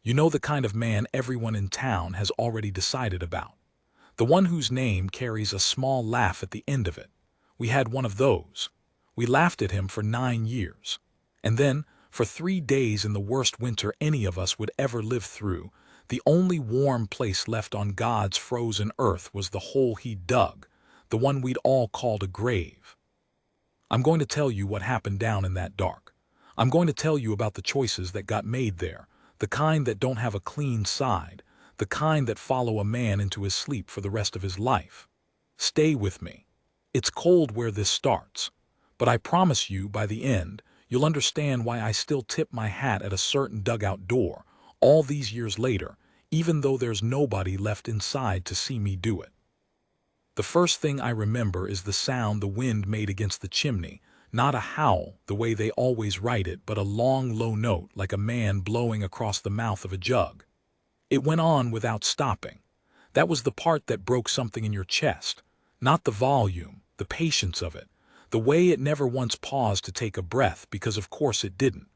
You know, the kind of man everyone in town has already decided about. The one whose name carries a small laugh at the end of it. We had one of those. We laughed at him for 9 years. And then, for 3 days in the worst winter any of us would ever live through, the only warm place left on God's frozen earth was the hole he dug, the one we'd all called a grave. I'm going to tell you what happened down in that dark. I'm going to tell you about the choices that got made there, the kind that don't have a clean side, the kind that follow a man into his sleep for the rest of his life. Stay with me. It's cold where this starts, but I promise you by the end, you'll understand why I still tip my hat at a certain dugout door, all these years later, even though there's nobody left inside to see me do it. The first thing I remember is the sound the wind made against the chimney, not a howl, the way they always write it, but a long, low note like a man blowing across the mouth of a jug. It went on without stopping. That was the part that broke something in your chest, not the volume, the patience of it, the way it never once paused to take a breath, because of course it didn't.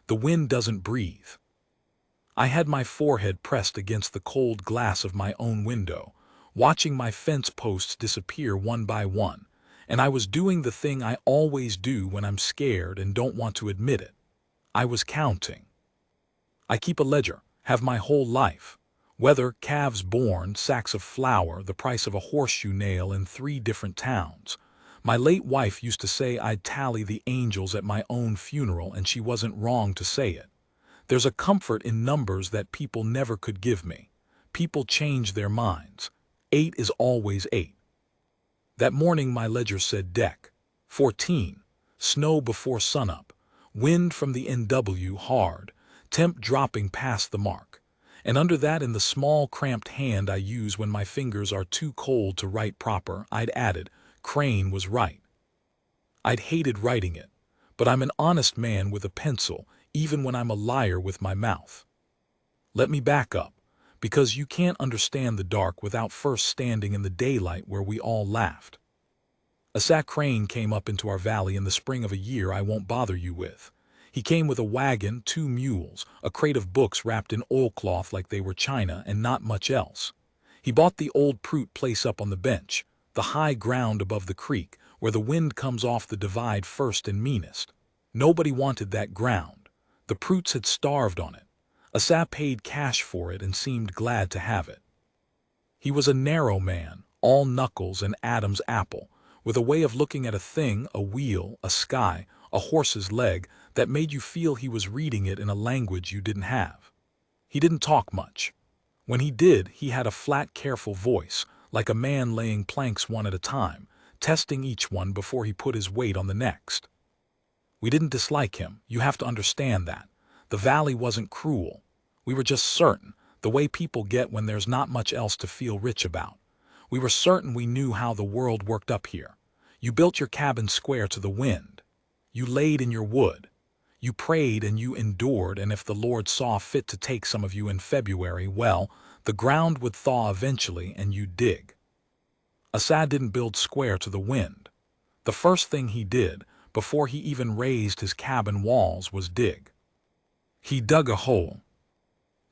The wind doesn't breathe. I had my forehead pressed against the cold glass of my own window, watching my fence posts disappear one by one, and I was doing the thing I always do when I'm scared and don't want to admit it. I was counting. I keep a ledger, have my whole life. Weather, calves born, sacks of flour, the price of a horseshoe nail in 3 different towns. My late wife used to say I'd tally the angels at my own funeral, and she wasn't wrong to say it. There's a comfort in numbers that people never could give me. People change their minds. 8 is always 8. That morning my ledger said deck. 14. Snow before sunup. Wind from the NW hard. Temp dropping past the mark. And under that, in the small cramped hand I use when my fingers are too cold to write proper, I'd added, Crane was right. I'd hated writing it, but I'm an honest man with a pencil, even when I'm a liar with my mouth. Let me back up, because you can't understand the dark without first standing in the daylight where we all laughed. A sack crane came up into our valley in the spring of a year I won't bother you with. He came with a wagon, 2 mules, a crate of books wrapped in oilcloth like they were china, and not much else. He bought the old Prout place up on the bench, the high ground above the creek, where the wind comes off the divide first and meanest. Nobody wanted that ground. The Prouts had starved on it. Asa paid cash for it and seemed glad to have it. He was a narrow man, all knuckles and Adam's apple, with a way of looking at a thing, a wheel, a sky, a horse's leg, that made you feel he was reading it in a language you didn't have. He didn't talk much. When he did, he had a flat, careful voice, like a man laying planks one at a time, testing each one before he put his weight on the next. We didn't dislike him, you have to understand that. The valley wasn't cruel. We were just certain, the way people get when there's not much else to feel rich about. We were certain we knew how the world worked up here. You built your cabin square to the wind. You laid in your wood. You prayed and you endured, and if the Lord saw fit to take some of you in February, well, the ground would thaw eventually and you'd dig. Asa didn't build square to the wind. The first thing he did, before he even raised his cabin walls, was dig. He dug a hole.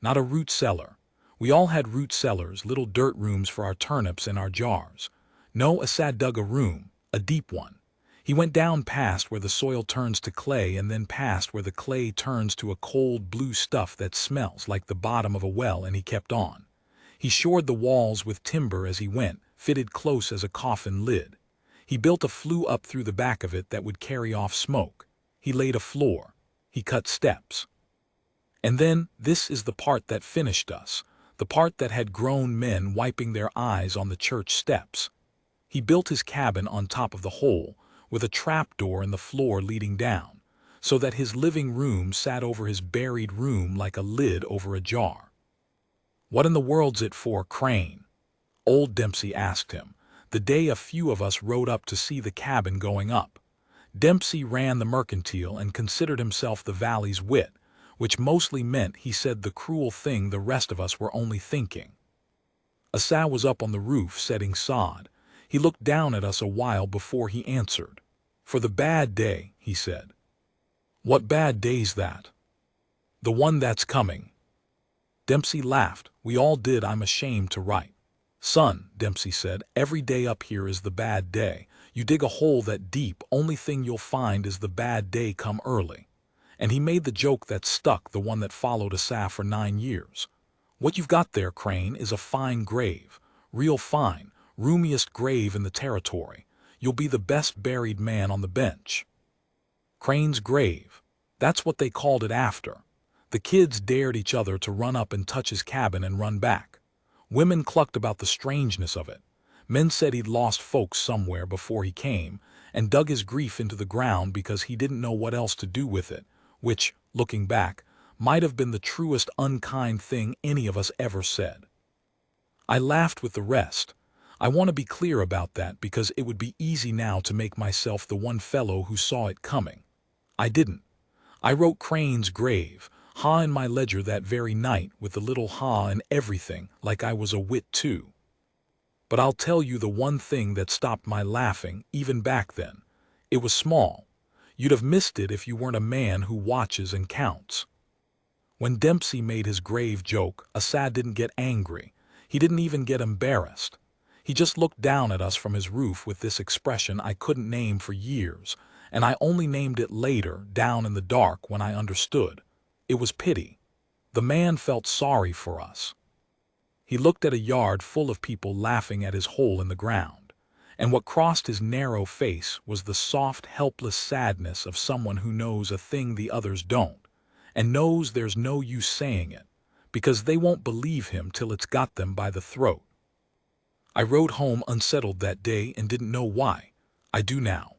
Not a root cellar. We all had root cellars, little dirt rooms for our turnips and our jars. No, Asa dug a room, a deep one. He went down past where the soil turns to clay, and then past where the clay turns to a cold blue stuff that smells like the bottom of a well, and he kept on. He shored the walls with timber as he went, fitted close as a coffin lid. He built a flue up through the back of it that would carry off smoke. He laid a floor. He cut steps. And then, this is the part that finished us, the part that had grown men wiping their eyes on the church steps. He built his cabin on top of the hole, with a trapdoor in the floor leading down, so that his living room sat over his buried room like a lid over a jar. What in the world's it for, Crane? Old Dempsey asked him, the day a few of us rode up to see the cabin going up. Dempsey ran the mercantile and considered himself the valley's wit, which mostly meant he said the cruel thing the rest of us were only thinking. Asa was up on the roof setting sod. He looked down at us a while before he answered. For the bad day, he said. What bad day's that? The one that's coming. Dempsey laughed. We all did, I'm ashamed to write. Son, Dempsey said, every day up here is the bad day. You dig a hole that deep, only thing you'll find is the bad day come early. And he made the joke that stuck, the one that followed Asa for 9 years. What you've got there, Crane, is a fine grave. Real fine, roomiest grave in the territory. You'll be the best buried man on the bench. Crane's grave. That's what they called it after. The kids dared each other to run up and touch his cabin and run back. Women clucked about the strangeness of it. Men said he'd lost folks somewhere before he came, and dug his grief into the ground because he didn't know what else to do with it, which, looking back, might have been the truest unkind thing any of us ever said. I laughed with the rest. I want to be clear about that because it would be easy now to make myself the one fellow who saw it coming. I didn't. I wrote Crane's grave, ha in my ledger that very night with the little ha and everything, like I was a wit too. But I'll tell you the one thing that stopped my laughing, even back then. It was small. You'd have missed it if you weren't a man who watches and counts. When Dempsey made his grave joke, Asa didn't get angry. He didn't even get embarrassed. He just looked down at us from his roof with this expression I couldn't name for years, and I only named it later, down in the dark, when I understood. It was pity. The man felt sorry for us. He looked at a yard full of people laughing at his hole in the ground, and what crossed his narrow face was the soft, helpless sadness of someone who knows a thing the others don't, and knows there's no use saying it, because they won't believe him till it's got them by the throat. I rode home unsettled that day and didn't know why. I do now.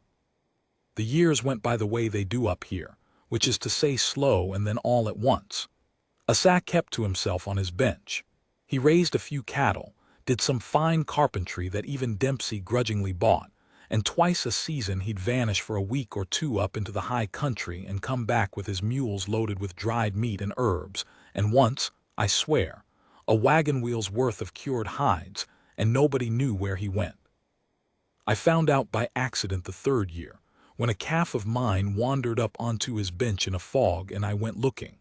The years went by the way they do up here, which is to say slow and then all at once. Asa kept to himself on his bench. He raised a few cattle, did some fine carpentry that even Dempsey grudgingly bought, and twice a season he'd vanish for a week or two up into the high country and come back with his mules loaded with dried meat and herbs, and once, I swear, a wagon wheel's worth of cured hides, and nobody knew where he went. I found out by accident the 3rd year, when a calf of mine wandered up onto his bench in a fog and I went looking.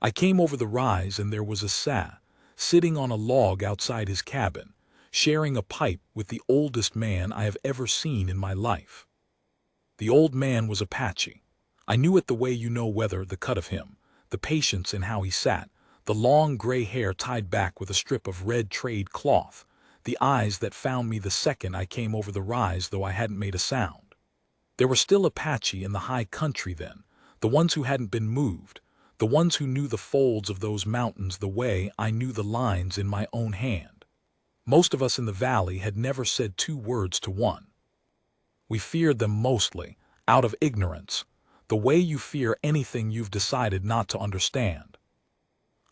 I came over the rise and there was Asa, sitting on a log outside his cabin, sharing a pipe with the oldest man I have ever seen in my life. The old man was Apache. I knew it the way you know whether the cut of him, the patience in how he sat, the long gray hair tied back with a strip of red trade cloth, the eyes that found me the second I came over the rise though I hadn't made a sound. There were still Apache in the high country then, the ones who hadn't been moved, the ones who knew the folds of those mountains the way I knew the lines in my own hand. Most of us in the valley had never said 2 words to one. We feared them mostly, out of ignorance, the way you fear anything you've decided not to understand.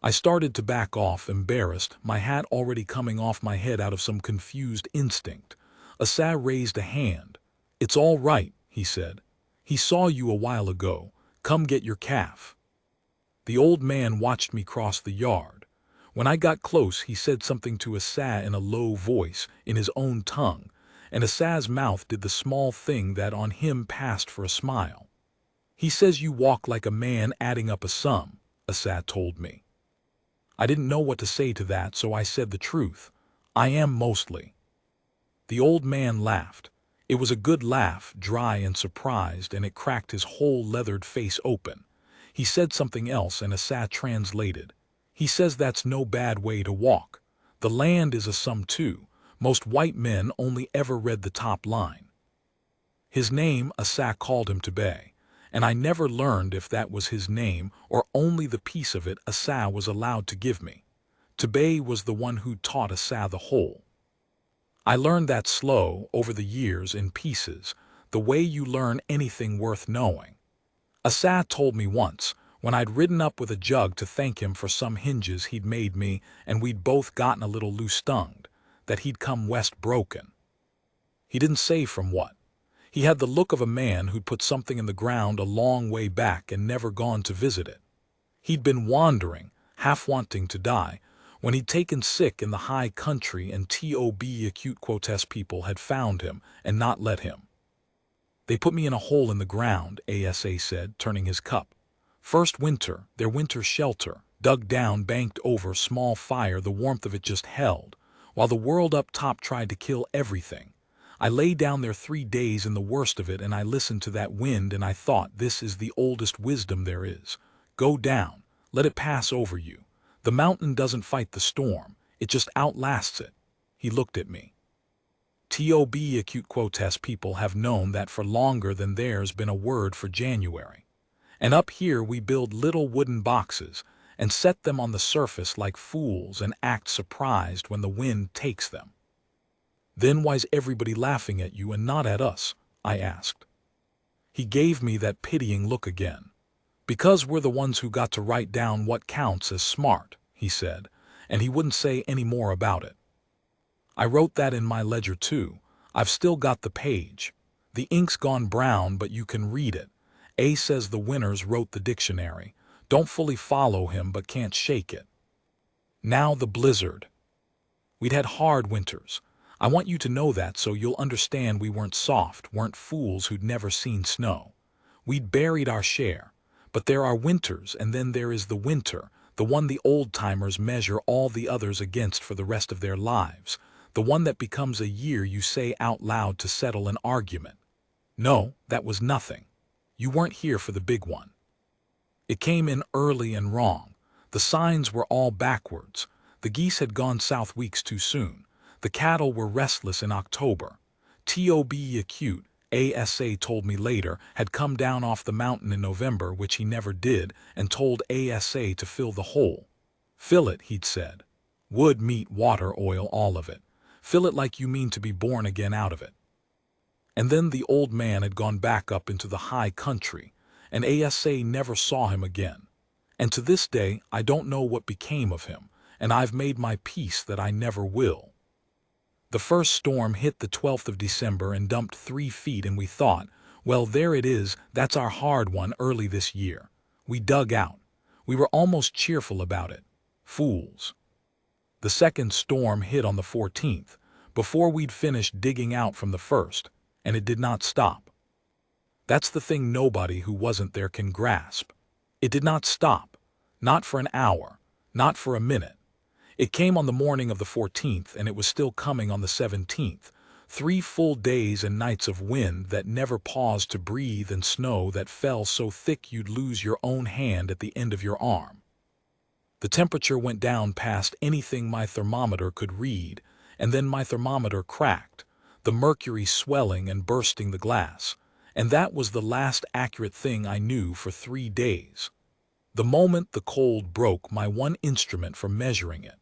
I started to back off, embarrassed, my hat already coming off my head out of some confused instinct. Asa raised a hand. "It's all right," he said. "He saw you a while ago. Come get your calf." The old man watched me cross the yard. When I got close, he said something to Asa in a low voice, in his own tongue, and Asa's mouth did the small thing that on him passed for a smile. "He says you walk like a man adding up a sum," Asa told me. I didn't know what to say to that, so I said the truth. "I am mostly." The old man laughed. It was a good laugh, dry and surprised, and it cracked his whole leathered face open. He said something else, and Asa translated. "He says that's no bad way to walk. The land is a sum too. Most white men only ever read the top line." His name, Asa called him Tebe, and I never learned if that was his name or only the piece of it Asa was allowed to give me. Tebe was the one who taught Asa the whole. I learned that slow, over the years, in pieces, the way you learn anything worth knowing. Asa told me once, when I'd ridden up with a jug to thank him for some hinges he'd made me and we'd both gotten a little loose-tongued, that he'd come west broken. He didn't say from what. He had the look of a man who'd put something in the ground a long way back and never gone to visit it. He'd been wandering, half wanting to die, when he'd taken sick in the high country and acute quotes people had found him and not let him. "They put me in a hole in the ground," Asa said, turning his cup. "First winter, their winter shelter, Dug down, banked over, small fire, the warmth of it just held, while the world up top tried to kill everything. I lay down there 3 days in the worst of it, and I listened to that wind, and I thought, this is the oldest wisdom there is. Go down, let it pass over you. The mountain doesn't fight the storm, it just outlasts it. He looked at me. Acute quotes people have known that for longer than there's been a word for January. And up here we build little wooden boxes and set them on the surface like fools and act surprised when the wind takes them. Then why's everybody laughing at you and not at us? I asked. He gave me that pitying look again. Because we're the ones who got to write down what counts as smart, he said, and he wouldn't say any more about it. I wrote that in my ledger too. I've still got the page. The ink's gone brown, but you can read it. A says the Winners wrote the dictionary. Don't fully follow him, but can't shake it. Now the blizzard. We'd had hard winters. I want you to know that so you'll understand we weren't soft, weren't fools who'd never seen snow. We'd buried our share. But there are winters, and then there is the winter, the one the old-timers measure all the others against for the rest of their lives, the one that becomes a year you say out loud to settle an argument. No, that was nothing. You weren't here for the big one. It came in early and wrong. The signs were all backwards. The geese had gone south weeks too soon. The cattle were restless in October. Acute, ASA told me later, had come down off the mountain in November, which he never did, and told ASA to fill the hole. Fill it, he'd said. Wood, meat, water, oil, all of it. Fill it like you mean to be born again out of it. And then the old man had gone back up into the high country, and ASA never saw him again. And to this day, I don't know what became of him, and I've made my peace that I never will. The first storm hit the 12th of December and dumped 3 feet, and we thought, well, there it is, that's our hard one early this year. We dug out. We were almost cheerful about it. Fools. The second storm hit on the 14th, before we'd finished digging out from the first, and it did not stop. That's the thing nobody who wasn't there can grasp. It did not stop. Not for an hour. Not for a minute. It came on the morning of the 14th, and it was still coming on the 17th. 3 full days and nights of wind that never paused to breathe, and snow that fell so thick you'd lose your own hand at the end of your arm. The temperature went down past anything my thermometer could read, and then my thermometer cracked, the mercury swelling and bursting the glass, and that was the last accurate thing I knew for 3 days. The moment the cold broke my one instrument for measuring it.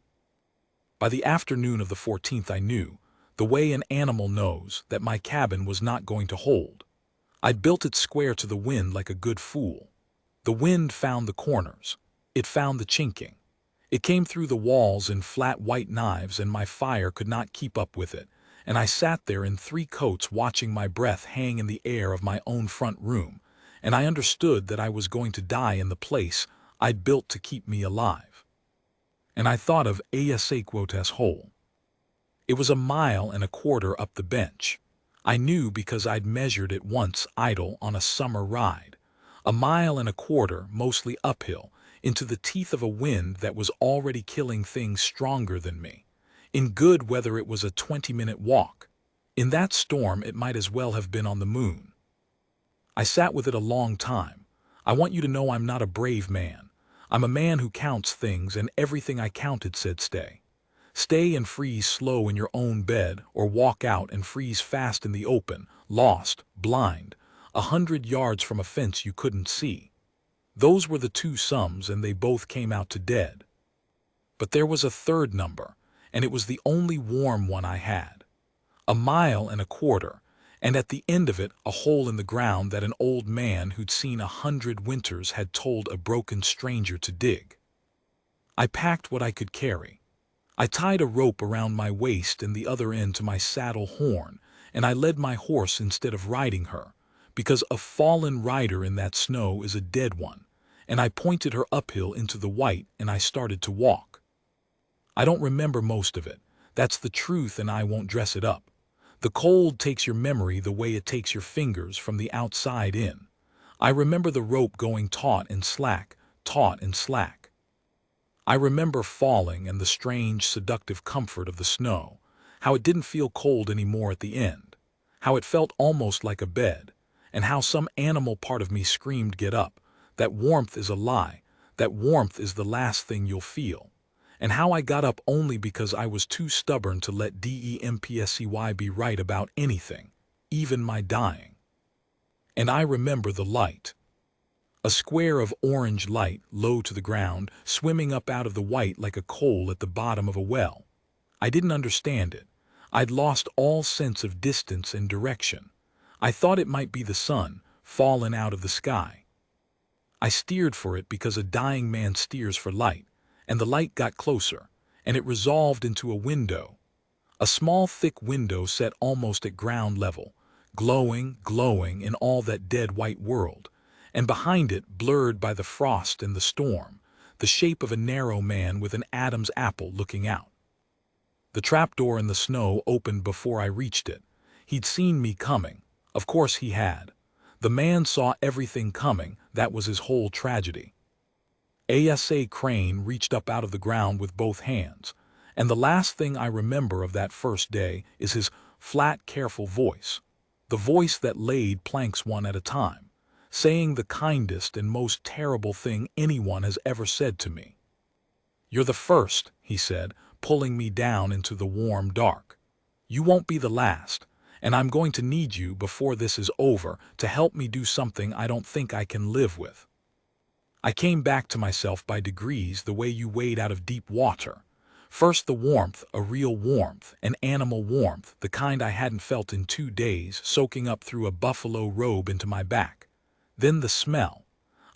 By the afternoon of the 14th I knew, the way an animal knows, that my cabin was not going to hold. I'd built it square to the wind like a good fool. The wind found the corners. It found the chinking. It came through the walls in flat white knives, and my fire could not keep up with it, and I sat there in 3 coats watching my breath hang in the air of my own front room, and I understood that I was going to die in the place I'd built to keep me alive. And I thought of Asaquotas hole. It was 1.25 miles up the bench. I knew because I'd measured it once idle on a summer ride. 1.25 miles, mostly uphill, into the teeth of a wind that was already killing things stronger than me. In good weather it was a 20-minute walk. In that storm it might as well have been on the moon. I sat with it a long time. I want you to know I'm not a brave man. I'm a man who counts things, and everything I counted said stay. Stay and freeze slow in your own bed, or walk out and freeze fast in the open, lost, blind, 100 yards from a fence you couldn't see. Those were the 2 sums, and they both came out to dead. But there was a third number, and it was the only warm one I had. 1.25 miles, and at the end of it a hole in the ground that an old man who'd seen 100 winters had told a broken stranger to dig. I packed what I could carry. I tied a rope around my waist and the other end to my saddle horn, and I led my horse instead of riding her, because a fallen rider in that snow is a dead one, and I pointed her uphill into the white, and I started to walk. I don't remember most of it. That's the truth, and I won't dress it up. The cold takes your memory the way it takes your fingers from the outside in. I remember the rope going taut and slack, taut and slack. I remember falling and the strange, seductive comfort of the snow, how it didn't feel cold anymore at the end, how it felt almost like a bed, and how some animal part of me screamed, "Get up, that warmth is a lie, that warmth is the last thing you'll feel," and how I got up only because I was too stubborn to let DEMPSCY be right about anything, even my dying. And I remember the light. A square of orange light, low to the ground, swimming up out of the white like a coal at the bottom of a well. I didn't understand it. I'd lost all sense of distance and direction. I thought it might be the sun, fallen out of the sky. I steered for it because a dying man steers for light, and the light got closer, and it resolved into a window. A small, thick window set almost at ground level, glowing in all that dead white world, and behind it, blurred by the frost and the storm, the shape of a narrow man with an Adam's apple looking out. The trapdoor in the snow opened before I reached it. He'd seen me coming. Of course he had. The man saw everything coming. That was his whole tragedy. Asa Crane reached up out of the ground with both hands, and the last thing I remember of that first day is his flat, careful voice, the voice that laid planks one at a time, saying the kindest and most terrible thing anyone has ever said to me. "You're the first," he said, pulling me down into the warm dark. "You won't be the last, and I'm going to need you before this is over to help me do something I don't think I can live with." I came back to myself by degrees, the way you wade out of deep water. First the warmth, a real warmth, an animal warmth, the kind I hadn't felt in 2 days, soaking up through a buffalo robe into my back. Then the smell.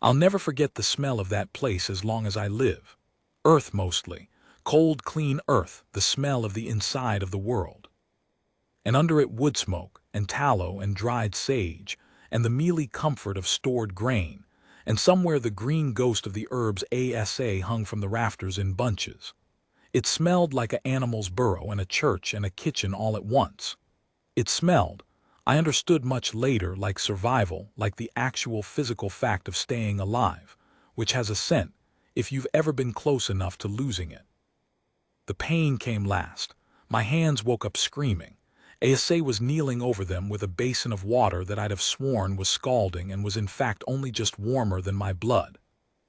I'll never forget the smell of that place as long as I live. Earth mostly. Cold, clean earth, the smell of the inside of the world. And under it wood smoke, and tallow, and dried sage, and the mealy comfort of stored grain, and somewhere the green ghost of the herbs Asa hung from the rafters in bunches. It smelled like an animal's burrow and a church and a kitchen all at once. It smelled, I understood much later, like survival, like the actual physical fact of staying alive, which has a scent, if you've ever been close enough to losing it. The pain came last. My hands woke up screaming. Asa was kneeling over them with a basin of water that I'd have sworn was scalding and was in fact only just warmer than my blood.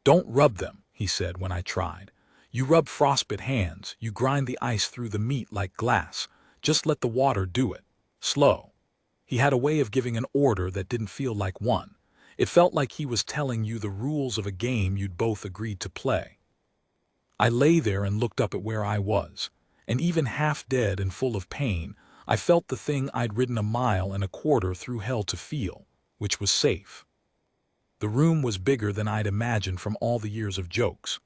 "Don't rub them," he said when I tried. "You rub frostbit hands, you grind the ice through the meat like glass. Just let the water do it. Slow." He had a way of giving an order that didn't feel like one. It felt like he was telling you the rules of a game you'd both agreed to play. I lay there and looked up at where I was, and even half dead and full of pain, I felt the thing I'd ridden 1.25 miles through hell to feel, which was safe. The room was bigger than I'd imagined from all the years of jokes.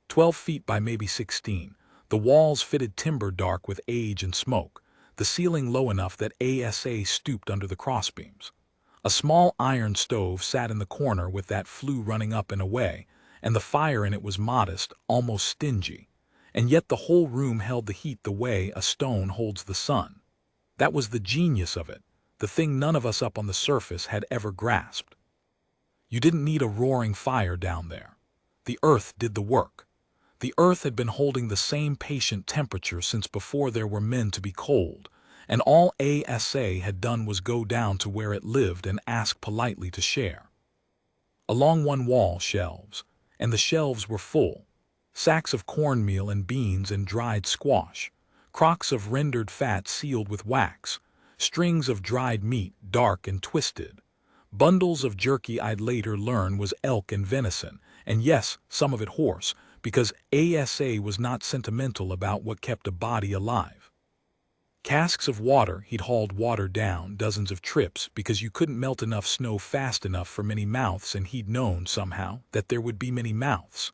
12 feet by maybe 16, the walls fitted timber dark with age and smoke, the ceiling low enough that Asa stooped under the crossbeams. A small iron stove sat in the corner with that flue running up and away, and the fire in it was modest, almost stingy, and yet the whole room held the heat the way a stone holds the sun. That was the genius of it, the thing none of us up on the surface had ever grasped. You didn't need a roaring fire down there. The earth did the work. The earth had been holding the same patient temperature since before there were men to be cold, and all Asa had done was go down to where it lived and ask politely to share. Along one wall, shelves, and the shelves were full. Sacks of cornmeal and beans and dried squash, crocks of rendered fat sealed with wax, strings of dried meat, dark and twisted, bundles of jerky I'd later learn was elk and venison, and yes, some of it horse, because Asa was not sentimental about what kept a body alive. Casks of water, he'd hauled water down dozens of trips because you couldn't melt enough snow fast enough for many mouths, and he'd known somehow that there would be many mouths.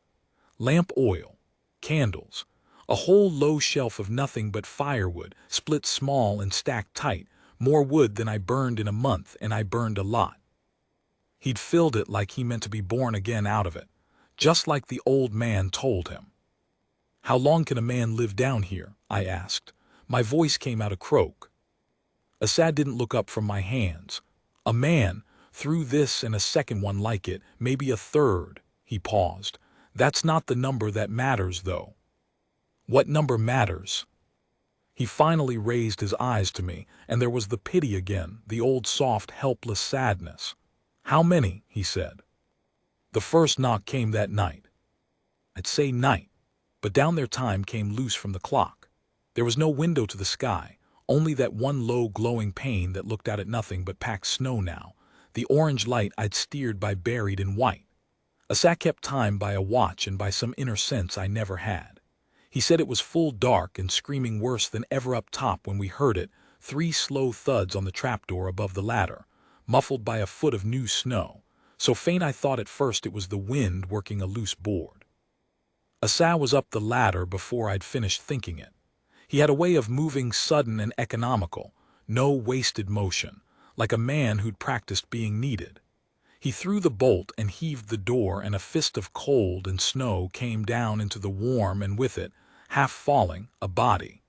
Lamp oil, candles, a whole low shelf of nothing but firewood, split small and stacked tight, more wood than I burned in a month, and I burned a lot. He'd filled it like he meant to be born again out of it, just like the old man told him. "How long can a man live down here?" I asked. My voice came out a croak. Assad didn't look up from my hands. "A man, through this and a second one like it, maybe a third." He paused. That's not the number that matters, though. What number matters? He finally raised his eyes to me, and there was the pity again, the old soft, helpless sadness. How many? He said. The first knock came that night. I'd say night, but down there time came loose from the clock. There was no window to the sky, only that one low glowing pane that looked out at nothing but packed snow now, the orange light I'd steered by buried in white. Asa kept time by a watch and by some inner sense I never had. He said it was full dark and screaming worse than ever up top when we heard it, 3 slow thuds on the trapdoor above the ladder, muffled by a foot of new snow, so faint I thought at first it was the wind working a loose board. Asa was up the ladder before I'd finished thinking it. He had a way of moving sudden and economical, no wasted motion, like a man who'd practiced being needed. He threw the bolt and heaved the door, and a fist of cold and snow came down into the warm, and with it, half falling, a body.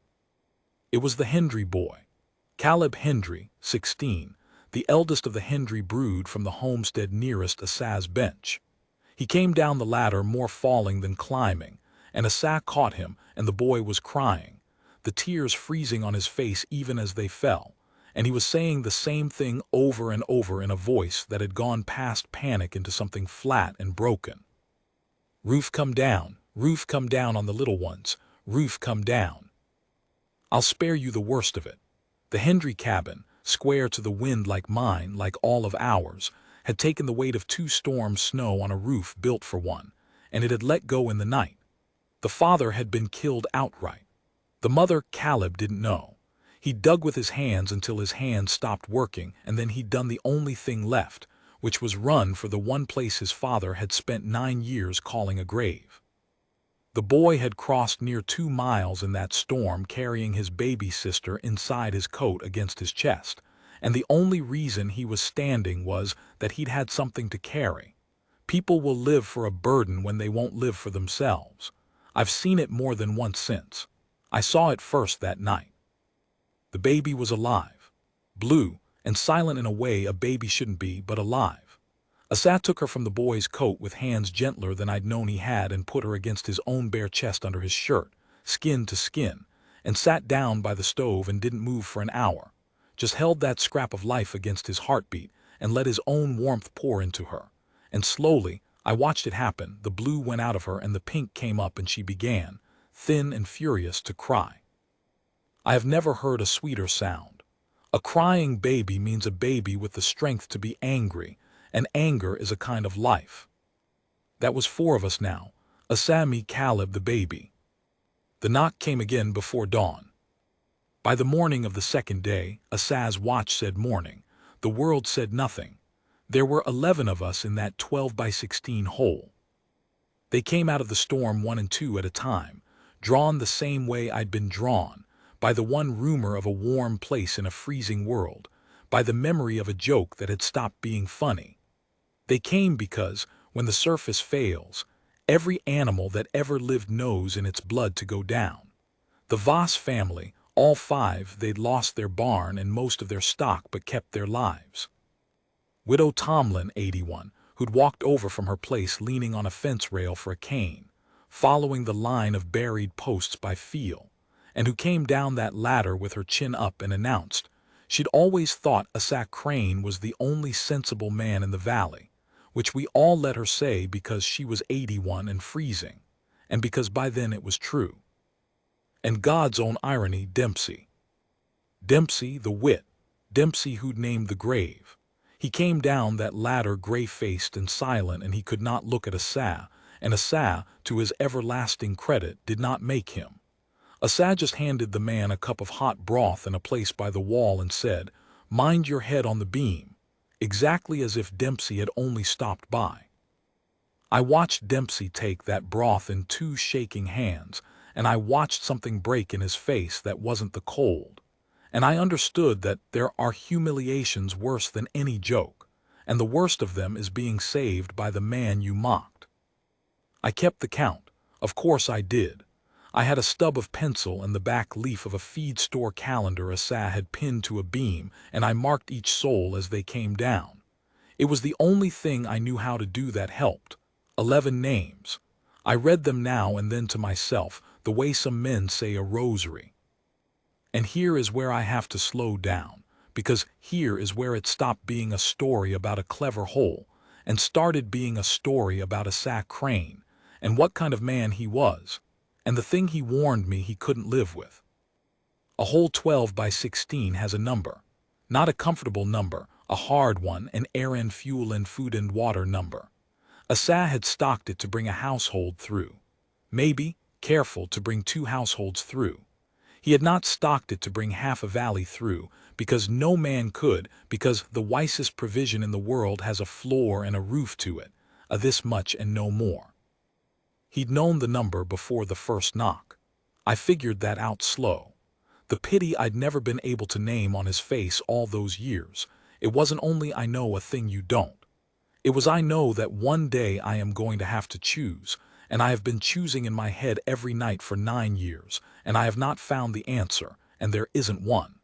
It was the Hendry boy, Caleb Hendry, 16, the eldest of the Hendry brood from the homestead nearest Asa's bench. He came down the ladder more falling than climbing, and Asa caught him, and the boy was crying, the tears freezing on his face even as they fell, and he was saying the same thing over and over in a voice that had gone past panic into something flat and broken. Roof come down on the little ones, roof come down. I'll spare you the worst of it. The Hendry cabin, square to the wind like mine, like all of ours, had taken the weight of 2 storms' snow on a roof built for one, and it had let go in the night. The father had been killed outright. The mother, Caleb, didn't know. He dug with his hands until his hands stopped working, and then he'd done the only thing left, which was run for the one place his father had spent 9 years calling a grave. The boy had crossed near 2 miles in that storm, carrying his baby sister inside his coat against his chest, and the only reason he was standing was that he'd had something to carry. People will live for a burden when they won't live for themselves. I've seen it more than once since. I saw it first that night. The baby was alive, blue, and silent in a way a baby shouldn't be, but alive. Asa took her from the boy's coat with hands gentler than I'd known he had, and put her against his own bare chest under his shirt, skin to skin, and sat down by the stove and didn't move for an hour, just held that scrap of life against his heartbeat and let his own warmth pour into her. And slowly, I watched it happen. The blue went out of her and the pink came up, and she began, thin and furious, to cry. I have never heard a sweeter sound. A crying baby means a baby with the strength to be angry, and anger is a kind of life. That was 4 of us now, Asa, me, Caleb, the baby. The knock came again before dawn. By the morning of the 2nd day, Asa's watch said morning. The world said nothing. There were 11 of us in that 12 by 16 hole. They came out of the storm 1 and 2 at a time, drawn the same way I'd been drawn, by the one rumor of a warm place in a freezing world, by the memory of a joke that had stopped being funny. They came because, when the surface fails, every animal that ever lived knows in its blood to go down. The Voss family, all 5, they'd lost their barn and most of their stock but kept their lives. Widow Tomlin, 81, who'd walked over from her place leaning on a fence rail for a cane, following the line of buried posts by feel, and who came down that ladder with her chin up and announced she'd always thought Asa Crane was the only sensible man in the valley, which we all let her say because she was 81 and freezing, and because by then it was true. And God's own irony, Dempsey. Dempsey the wit, Dempsey who'd named the grave. He came down that ladder gray-faced and silent, and he could not look at Asa, and Asa, to his everlasting credit, did not make him. Asa just handed the man a cup of hot broth and a place by the wall and said, "Mind your head on the beam," exactly as if Dempsey had only stopped by. I watched Dempsey take that broth in 2 shaking hands, and I watched something break in his face that wasn't the cold. And I understood that there are humiliations worse than any joke, and the worst of them is being saved by the man you mocked. I kept the count. Of course I did. I had a stub of pencil and the back leaf of a feed store calendar Asa had pinned to a beam, and I marked each soul as they came down. It was the only thing I knew how to do that helped. 11 names. I read them now and then to myself, the way some men say a rosary. And here is where I have to slow down, because here is where it stopped being a story about a clever hole and started being a story about a sack crane and what kind of man he was, and the thing he warned me he couldn't live with. A hole 12 by 16 has a number. Not a comfortable number, a hard one, an air and fuel and food and water number. Asa had stocked it to bring a household through. Maybe, careful, to bring 2 households through. He had not stocked it to bring half a valley through, because no man could, because the wisest provision in the world has a floor and a roof to it, a this much and no more. He'd known the number before the first knock. I figured that out slow. The pity I'd never been able to name on his face all those years. It wasn't only I know a thing you don't. It was I know that one day I am going to have to choose, and I have been choosing in my head every night for 9 years, and I have not found the answer, and there isn't one.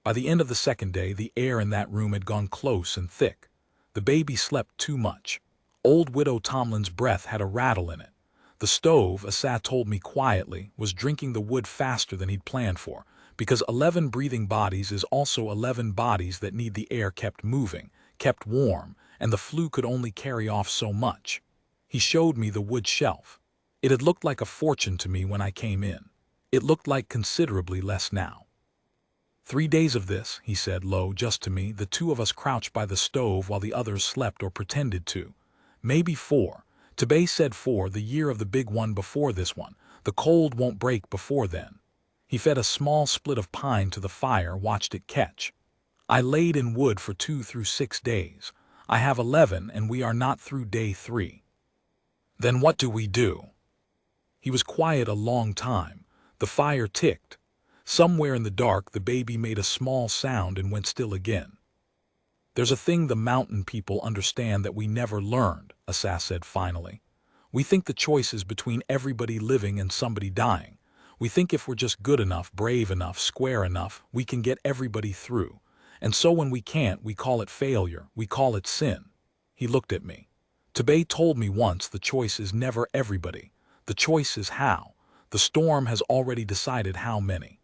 By the end of the second day, the air in that room had gone close and thick. The baby slept too much. Old Widow Tomlin's breath had a rattle in it. The stove, Asa told me quietly, was drinking the wood faster than he'd planned for, because 11 breathing bodies is also 11 bodies that need the air kept moving, kept warm, and the flue could only carry off so much. He showed me the wood shelf. It had looked like a fortune to me when I came in. It looked like considerably less now. 3 days of this, he said low, just to me, the 2 of us crouched by the stove while the others slept or pretended to. Maybe 4. Tebey said 4, the year of the big one before this one. The cold won't break before then. He fed a small split of pine to the fire, watched it catch. I laid in wood for 2 through 6 days. I have 11, and we are not through day 3. Then what do we do? He was quiet a long time. The fire ticked. Somewhere in the dark, the baby made a small sound and went still again. There's a thing the mountain people understand that we never learned, Asa said finally. We think the choice is between everybody living and somebody dying. We think if we're just good enough, brave enough, square enough, we can get everybody through. And so when we can't, we call it failure, we call it sin. He looked at me. Tebey told me once the choice is never everybody. The choice is how. The storm has already decided how many.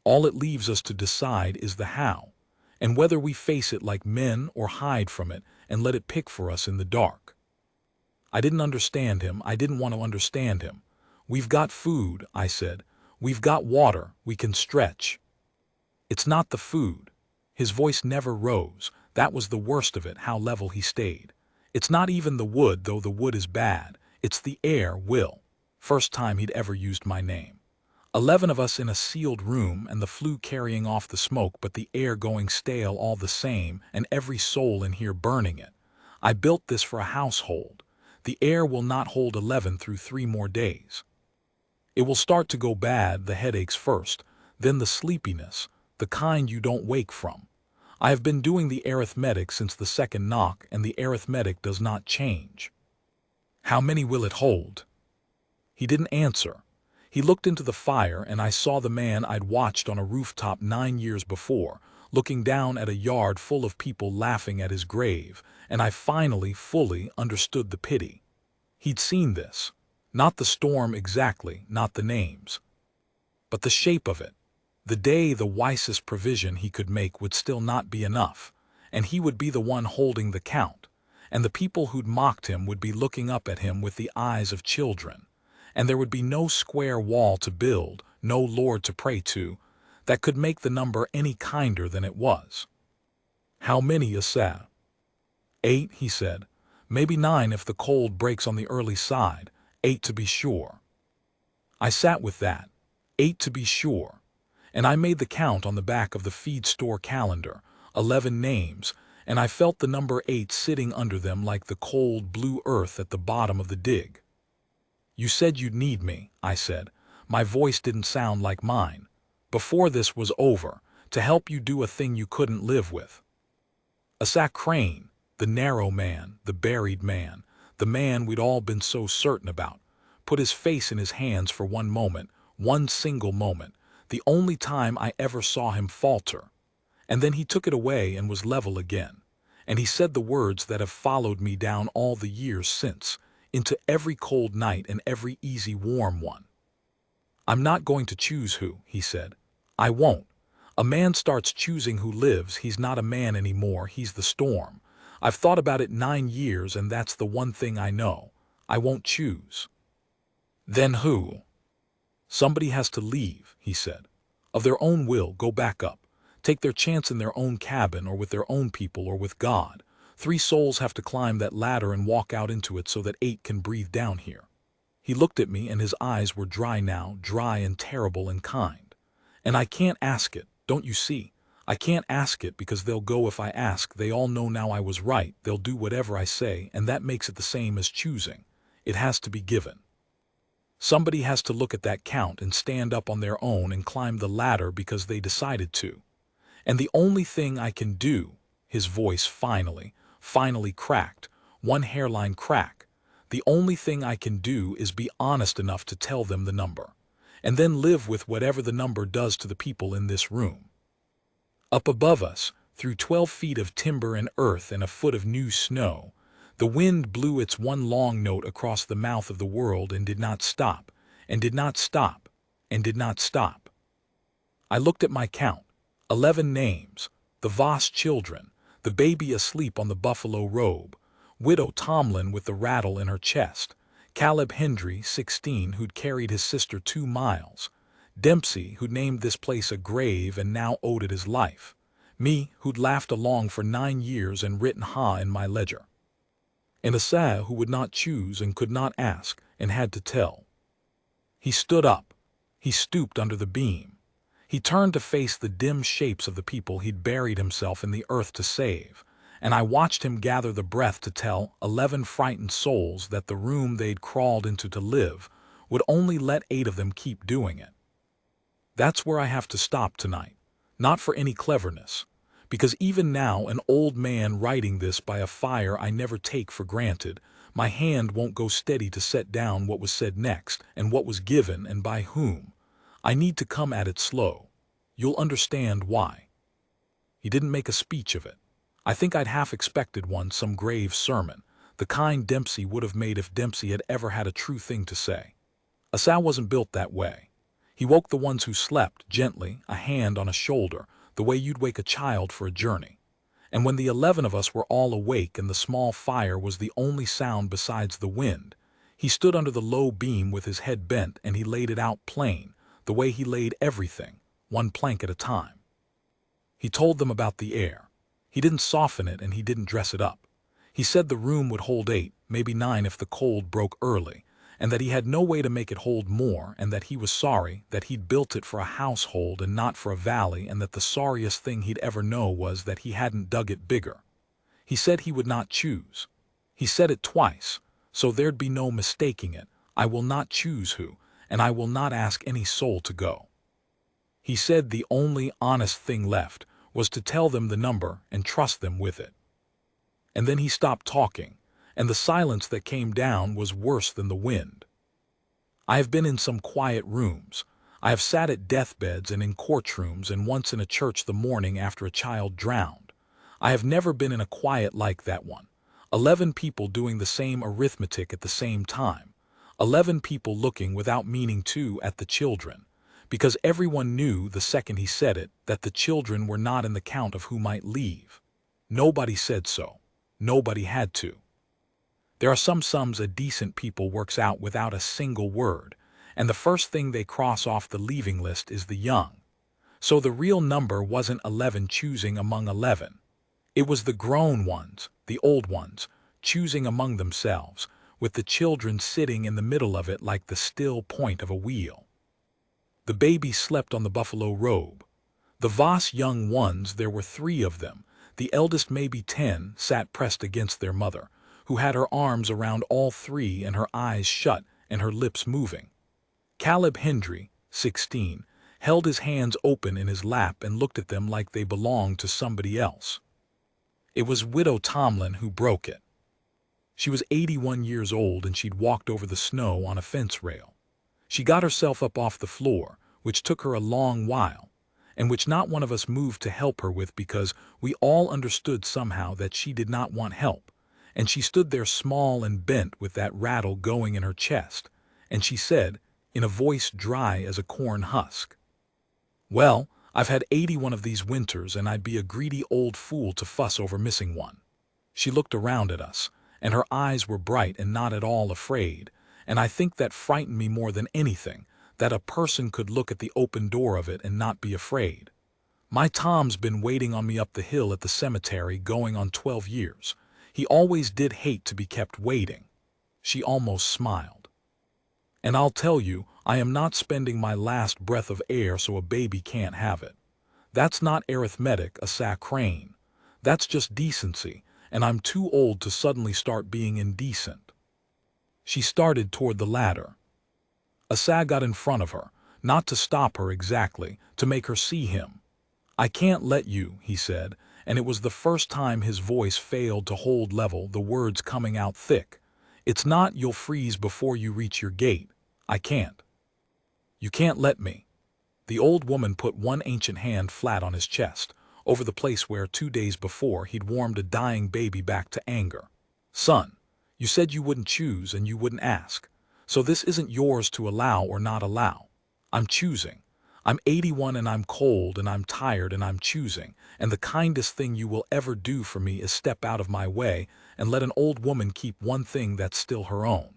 All it leaves us to decide is the how, and whether we face it like men or hide from it and let it pick for us in the dark. I didn't understand him. I didn't want to understand him. We've got food, I said. We've got water. We can stretch. It's not the food. His voice never rose. That was the worst of it, how level he stayed. It's not even the wood, though the wood is bad. It's the air, Will. First time he'd ever used my name. 11 of us in a sealed room and the flue carrying off the smoke, but the air going stale all the same, and every soul in here burning it. I built this for a household. The air will not hold 11 through 3 more days. It will start to go bad, the headaches first, then the sleepiness, the kind you don't wake from. I have been doing the arithmetic since the second knock, and the arithmetic does not change. How many will it hold? He didn't answer. He looked into the fire, and I saw the man I'd watched on a rooftop 9 years before, looking down at a yard full of people laughing at his grave, and I finally, fully understood the pity. He'd seen this. Not the storm exactly, not the names, but the shape of it. The day the wisest provision he could make would still not be enough, and he would be the one holding the count, and the people who'd mocked him would be looking up at him with the eyes of children, and there would be no square wall to build, no Lord to pray to, that could make the number any kinder than it was. How many, Asa? 8, he said. Maybe 9 if the cold breaks on the early side. 8 to be sure. I sat with that. 8 to be sure. And I made the count on the back of the feed store calendar, 11 names, and I felt the number 8 sitting under them like the cold blue earth at the bottom of the dig. You said you'd need me, I said. My voice didn't sound like mine. Before this was over, to help you do a thing you couldn't live with. Asa Crane, the narrow man, the buried man, the man we'd all been so certain about, put his face in his hands for one moment, one single moment, the only time I ever saw him falter. And then he took it away and was level again. And he said the words that have followed me down all the years since, into every cold night and every easy warm one. I'm not going to choose who, he said. I won't. A man starts choosing who lives, he's not a man anymore, he's the storm. I've thought about it 9 years and that's the one thing I know. I won't choose. Then who? Somebody has to leave, he said. Of their own will, go back up. Take their chance in their own cabin or with their own people or with God. 3 souls have to climb that ladder and walk out into it so that 8 can breathe down here. He looked at me and his eyes were dry now, dry and terrible and kind. And I can't ask it, don't you see? I can't ask it because they'll go if I ask. They all know now I was right. They'll do whatever I say, and that makes it the same as choosing. It has to be given. Somebody has to look at that count and stand up on their own and climb the ladder because they decided to. And the only thing I can do, his voice finally cracked, one hairline crack. The only thing I can do is be honest enough to tell them the number, and then live with whatever the number does to the people in this room. Up above us, through 12 feet of timber and earth and a foot of new snow, the wind blew its one long note across the mouth of the world and did not stop, and did not stop, and did not stop. I looked at my count, 11 names, the Voss children, the baby asleep on the buffalo robe, Widow Tomlin with the rattle in her chest, Caleb Hendry, 16, who'd carried his sister 2 miles, Dempsey, who'd named this place a grave and now owed it his life, me, who'd laughed along for 9 years and written ha in my ledger, and Asa, who would not choose and could not ask and had to tell. He stood up. He stooped under the beam. He turned to face the dim shapes of the people he'd buried himself in the earth to save, and I watched him gather the breath to tell 11 frightened souls that the room they'd crawled into to live would only let 8 of them keep doing it. That's where I have to stop tonight, not for any cleverness, because even now, an old man writing this by a fire I never take for granted, my hand won't go steady to set down what was said next and what was given and by whom. I need to come at it slow. You'll understand why. He didn't make a speech of it. I think I'd half expected one, some grave sermon, the kind Dempsey would have made if Dempsey had ever had a true thing to say. Asa wasn't built that way. He woke the ones who slept, gently, a hand on a shoulder, the way you'd wake a child for a journey. And when the 11 of us were all awake and the small fire was the only sound besides the wind, he stood under the low beam with his head bent and he laid it out plain, the way he laid everything, one plank at a time. He told them about the air. He didn't soften it and he didn't dress it up. He said the room would hold 8, maybe 9 if the cold broke early, and that he had no way to make it hold more, and that he was sorry that he'd built it for a household and not for a valley, and that the sorriest thing he'd ever know was that he hadn't dug it bigger. He said he would not choose. He said it twice, so there'd be no mistaking it. I will not choose who, and I will not ask any soul to go. He said the only honest thing left was to tell them the number and trust them with it. And then he stopped talking, and the silence that came down was worse than the wind. I have been in some quiet rooms. I have sat at deathbeds and in courtrooms and once in a church the morning after a child drowned. I have never been in a quiet like that one. 11 people doing the same arithmetic at the same time. 11 people looking without meaning to at the children, because everyone knew the second he said it that the children were not in the count of who might leave. Nobody said so. Nobody had to. There are some sums a decent people works out without a single word, and the first thing they cross off the leaving list is the young. So the real number wasn't 11 choosing among 11. It was the grown ones, the old ones, choosing among themselves, with the children sitting in the middle of it like the still point of a wheel. The baby slept on the buffalo robe. The Voss young ones, there were 3 of them, the eldest maybe 10, sat pressed against their mother, who had her arms around all 3 and her eyes shut and her lips moving. Caleb Hendry, 16, held his hands open in his lap and looked at them like they belonged to somebody else. It was Widow Tomlin who broke it. She was 81 years old and she'd walked over the snow on a fence rail. She got herself up off the floor, which took her a long while, and which not one of us moved to help her with because we all understood somehow that she did not want help, and she stood there small and bent with that rattle going in her chest, and she said, in a voice dry as a corn husk, "Well, I've had 81 of these winters, and I'd be a greedy old fool to fuss over missing one." She looked around at us, and her eyes were bright and not at all afraid, and I think that frightened me more than anything, that a person could look at the open door of it and not be afraid. My Tom's been waiting on me up the hill at the cemetery going on 12 years. He always did hate to be kept waiting. She almost smiled. And I'll tell you, I am not spending my last breath of air so a baby can't have it. That's not arithmetic, a sacrane. That's just decency, and I'm too old to suddenly start being indecent. She started toward the ladder. Asa got in front of her, not to stop her exactly, to make her see him. "I can't let you," he said, and it was the first time his voice failed to hold level, the words coming out thick. "It's not you'll freeze before you reach your gate. I can't. You can't let me." The old woman put one ancient hand flat on his chest, over the place where 2 days before he'd warmed a dying baby back to anger. "Son, you said you wouldn't choose and you wouldn't ask. So this isn't yours to allow or not allow. I'm choosing. I'm 81 and I'm cold and I'm tired and I'm choosing, and the kindest thing you will ever do for me is step out of my way and let an old woman keep one thing that's still her own."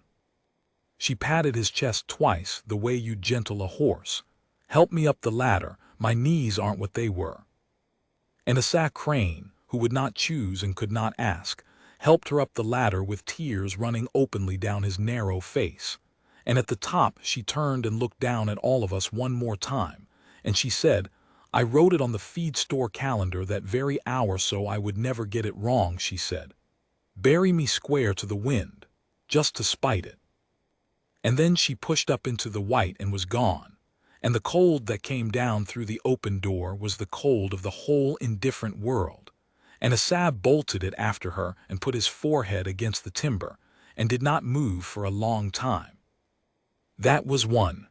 She patted his chest twice, the way you'd gentle a horse. "Help me up the ladder, my knees aren't what they were." And Asa Crane, who would not choose and could not ask, helped her up the ladder with tears running openly down his narrow face. And at the top she turned and looked down at all of us one more time, and she said, "I wrote it on the feed store calendar that very hour so I would never get it wrong," she said. "Bury me square to the wind, just to spite it." And then she pushed up into the white and was gone, and the cold that came down through the open door was the cold of the whole indifferent world. And Asab bolted it after her and put his forehead against the timber, and did not move for a long time. That was one.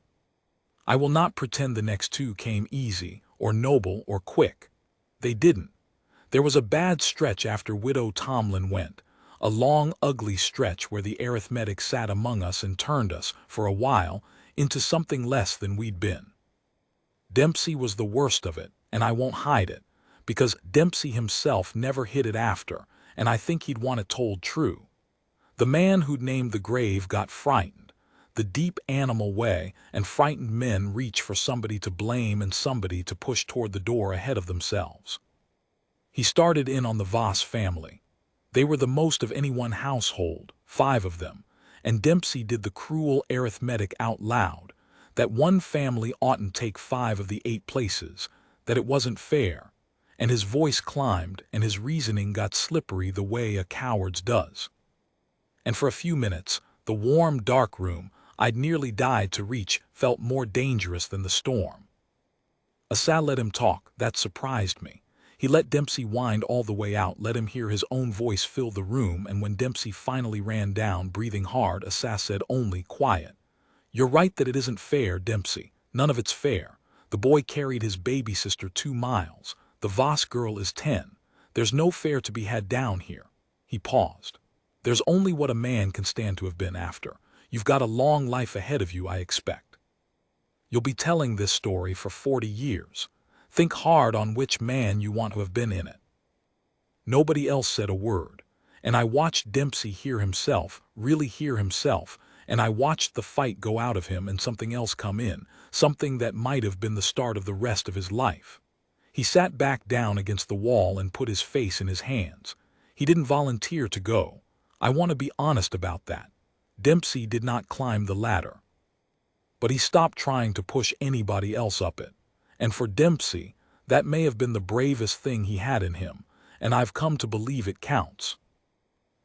I will not pretend the next two came easy, or noble, or quick. They didn't. There was a bad stretch after Widow Tomlin went, a long, ugly stretch where the arithmetic sat among us and turned us, for a while, into something less than we'd been. Dempsey was the worst of it, and I won't hide it, because Dempsey himself never hid it after, and I think he'd want it told true. The man who'd named the grave got frightened, the deep animal way, and frightened men reach for somebody to blame and somebody to push toward the door ahead of themselves. He started in on the Voss family. They were the most of any one household, 5 of them, and Dempsey did the cruel arithmetic out loud, that one family oughtn't take 5 of the 8 places, that it wasn't fair, and his voice climbed and his reasoning got slippery the way a coward's does. And for a few minutes, the warm, dark room I'd nearly died to reach felt more dangerous than the storm. Asa let him talk, that surprised me. He let Dempsey wind all the way out, let him hear his own voice fill the room, and when Dempsey finally ran down, breathing hard, Asa said only, "Quiet. You're right that it isn't fair, Dempsey. None of it's fair. The boy carried his baby sister 2 miles. The Voss girl is 10. There's no fair to be had down here." He paused. "There's only what a man can stand to have been after. You've got a long life ahead of you, I expect. You'll be telling this story for 40 years. Think hard on which man you want to have been in it." Nobody else said a word, and I watched Dempsey hear himself, really hear himself, and I watched the fight go out of him and something else come in, something that might have been the start of the rest of his life. He sat back down against the wall and put his face in his hands. He didn't volunteer to go. I want to be honest about that. Dempsey did not climb the ladder. But he stopped trying to push anybody else up it. And for Dempsey, that may have been the bravest thing he had in him, and I've come to believe it counts.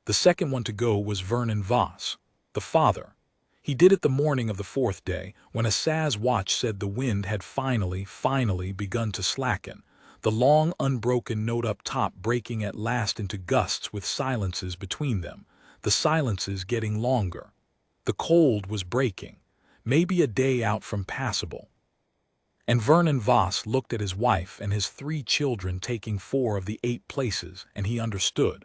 The second one to go was Vernon Voss, the father. He did it the morning of the 4th day, when Asa's watch said the wind had finally begun to slacken, the long unbroken note up top breaking at last into gusts with silences between them, the silences getting longer. The cold was breaking, maybe a day out from passable. And Vernon Voss looked at his wife and his 3 children taking 4 of the 8 places, and he understood.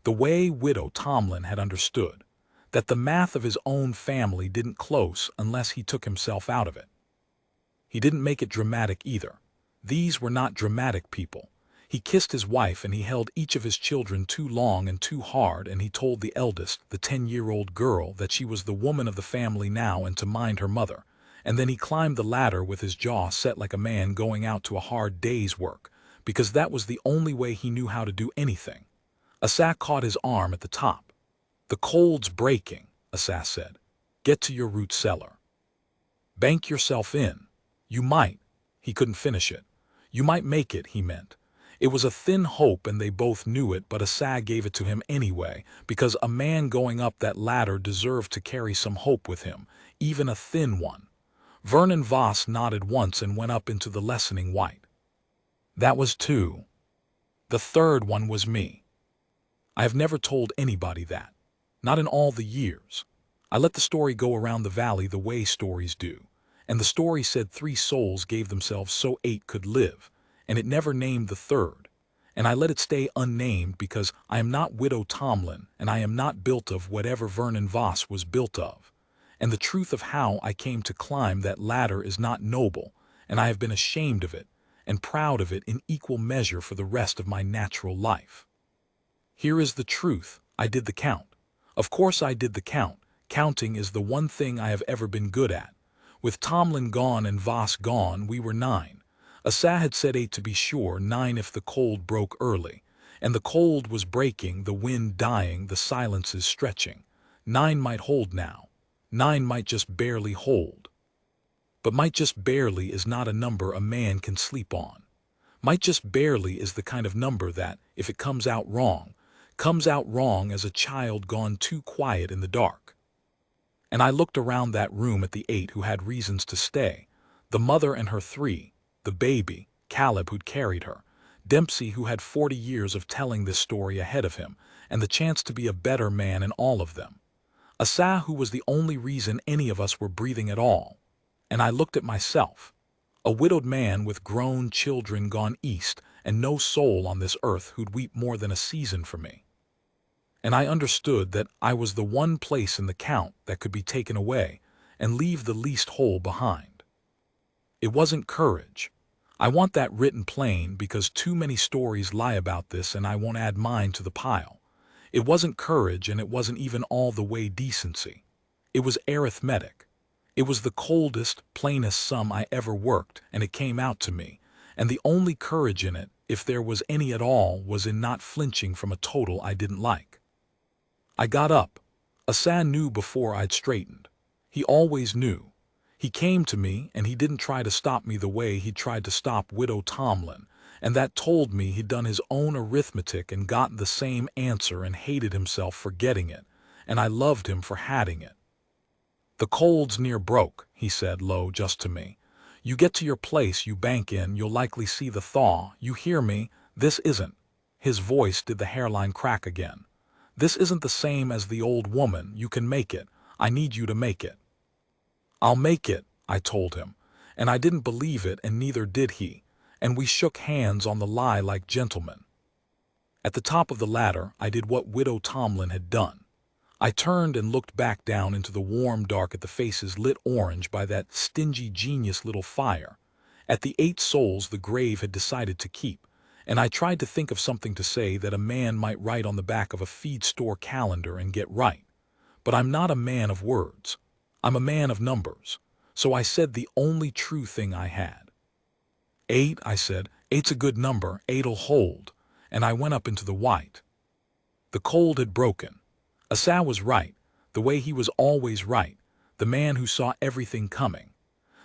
The way Widow Tomlin had understood, that the math of his own family didn't close unless he took himself out of it. He didn't make it dramatic either. These were not dramatic people. He kissed his wife and he held each of his children too long and too hard, and he told the eldest, the 10-year-old girl, that she was the woman of the family now and to mind her mother. And then he climbed the ladder with his jaw set like a man going out to a hard day's work, because that was the only way he knew how to do anything. Asa caught his arm at the top. "The cold's breaking," Asa said. "Get to your root cellar. Bank yourself in. You might." He couldn't finish it. "You might make it," he meant. It was a thin hope and they both knew it, but Asa gave it to him anyway, because a man going up that ladder deserved to carry some hope with him, even a thin one. Vernon Voss nodded once and went up into the lessening white. That was two. The third one was me. I have never told anybody that. Not in all the years. I let the story go around the valley the way stories do. And the story said 3 souls gave themselves so 8 could live, and it never named the third. And I let it stay unnamed because I am not Widow Tomlin, and I am not built of whatever Vernon Voss was built of. And the truth of how I came to climb that ladder is not noble, and I have been ashamed of it, and proud of it in equal measure for the rest of my natural life. Here is the truth. I did the count. Of course I did the count. Counting is the one thing I have ever been good at. With Tomlin gone and Voss gone, we were 9. Asa had said 8 to be sure, 9 if the cold broke early. And the cold was breaking, the wind dying, the silences stretching. 9 might hold now. 9 might just barely hold. But might just barely is not a number a man can sleep on. Might just barely is the kind of number that, if it comes out wrong as a child gone too quiet in the dark. And I looked around that room at the 8 who had reasons to stay. The mother and her 3, the baby, Caleb who'd carried her, Dempsey who had 40 years of telling this story ahead of him, and the chance to be a better man in all of them. Asa who was the only reason any of us were breathing at all. And I looked at myself, a widowed man with grown children gone east and no soul on this earth who'd weep more than a season for me. And I understood that I was the one place in the count that could be taken away and leave the least hole behind. It wasn't courage. I want that written plain because too many stories lie about this and I won't add mine to the pile. It wasn't courage and it wasn't even all the way decency. It was arithmetic. It was the coldest, plainest sum I ever worked, and it came out to me, and the only courage in it, if there was any at all, was in not flinching from a total I didn't like. I got up. Asa knew before I'd straightened. He always knew. He came to me, and he didn't try to stop me the way he'd tried to stop Widow Tomlin, and that told me he'd done his own arithmetic and gotten the same answer and hated himself for getting it, and I loved him for having it. "The cold's near broke," he said low just to me. "You get to your place you bank in, you'll likely see the thaw. You hear me? This isn't." His voice did the hairline crack again. "This isn't the same as the old woman. You can make it. I need you to make it." "I'll make it," I told him, and I didn't believe it and neither did he, and we shook hands on the lie like gentlemen. At the top of the ladder, I did what Widow Tomlin had done. I turned and looked back down into the warm dark at the faces lit orange by that stingy genius little fire, at the 8 souls the grave had decided to keep, and I tried to think of something to say that a man might write on the back of a feed store calendar and get right. But I'm not a man of words. I'm a man of numbers. So I said the only true thing I had. 8, I said. 8's a good number. 8'll hold. And I went up into the white. The cold had broken. Asa was right, the way he was always right, the man who saw everything coming.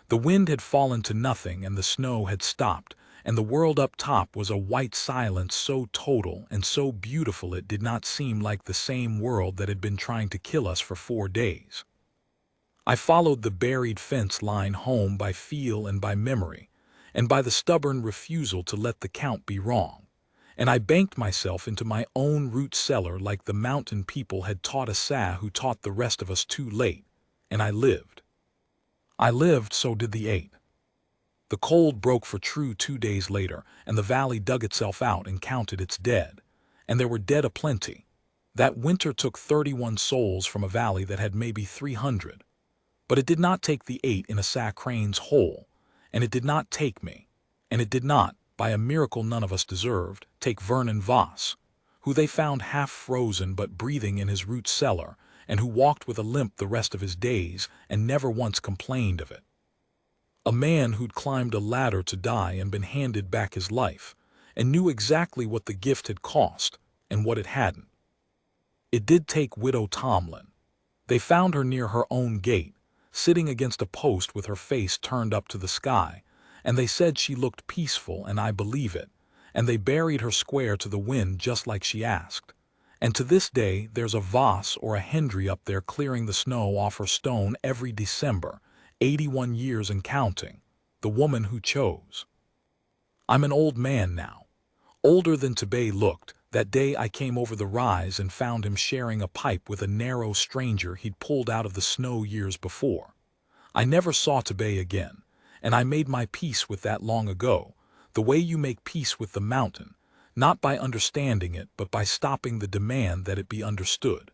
The wind had fallen to nothing and the snow had stopped, and the world up top was a white silence so total and so beautiful it did not seem like the same world that had been trying to kill us for 4 days. I followed the buried fence line home by feel and by memory, and by the stubborn refusal to let the count be wrong. And I banked myself into my own root cellar like the mountain people had taught Asa who taught the rest of us too late, and I lived. I lived, so did the 8. The cold broke for true 2 days later, and the valley dug itself out and counted its dead, and there were dead aplenty. That winter took 31 souls from a valley that had maybe 300. But it did not take the 8 in a sack crane's hole, and it did not take me, and it did not, by a miracle none of us deserved, take Vernon Voss, who they found half frozen but breathing in his root cellar, and who walked with a limp the rest of his days and never once complained of it. A man who'd climbed a ladder to die and been handed back his life, and knew exactly what the gift had cost and what it hadn't. It did take Widow Tomlin. They found her near her own gate, sitting against a post with her face turned up to the sky, and they said she looked peaceful, and I believe it, and they buried her square to the wind just like she asked. And to this day there's a Voss or a Hendry up there clearing the snow off her stone every December, 81 years and counting, the woman who chose. I'm an old man now, older than Tabay looked. That day I came over the rise and found him sharing a pipe with a narrow stranger he'd pulled out of the snow years before. I never saw Tabay again, and I made my peace with that long ago, the way you make peace with the mountain, not by understanding it but by stopping the demand that it be understood.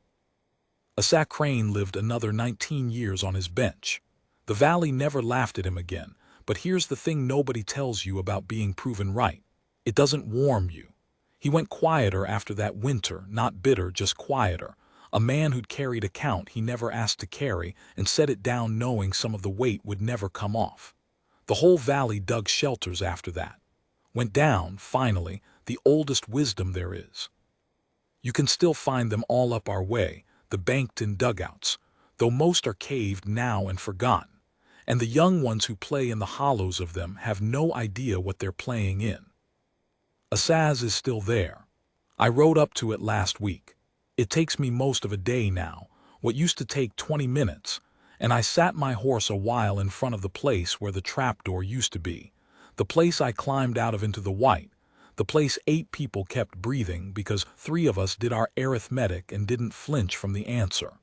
A sack crane lived another 19 years on his bench. The valley never laughed at him again, but here's the thing nobody tells you about being proven right. It doesn't warm you. He went quieter after that winter, not bitter, just quieter. A man who'd carried a count he never asked to carry and set it down knowing some of the weight would never come off. The whole valley dug shelters after that. Went down, finally, the oldest wisdom there is. You can still find them all up our way, the banked-in dugouts, though most are caved now and forgotten, and the young ones who play in the hollows of them have no idea what they're playing in. Assaz is still there. I rode up to it last week. It takes me most of a day now, what used to take 20 minutes, and I sat my horse a while in front of the place where the trapdoor used to be, the place I climbed out of into the white, the place 8 people kept breathing because 3 of us did our arithmetic and didn't flinch from the answer.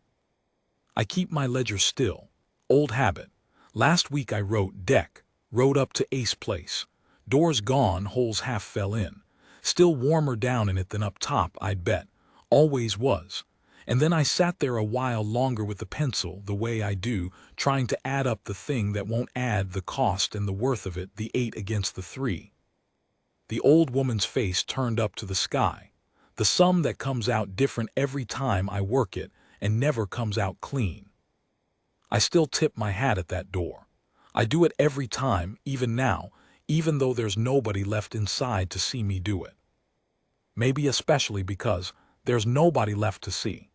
I keep my ledger still. Old habit. Last week I wrote deck, rode up to Ace Place. Doors gone, holes half fell in. Still warmer down in it than up top, I'd bet. Always was. And then I sat there a while longer with the pencil, the way I do, trying to add up the thing that won't add, the cost and the worth of it, the 8 against the 3. The old woman's face turned up to the sky. The sum that comes out different every time I work it and never comes out clean. I still tip my hat at that door. I do it every time, even now, even though there's nobody left inside to see me do it. Maybe especially because there's nobody left to see.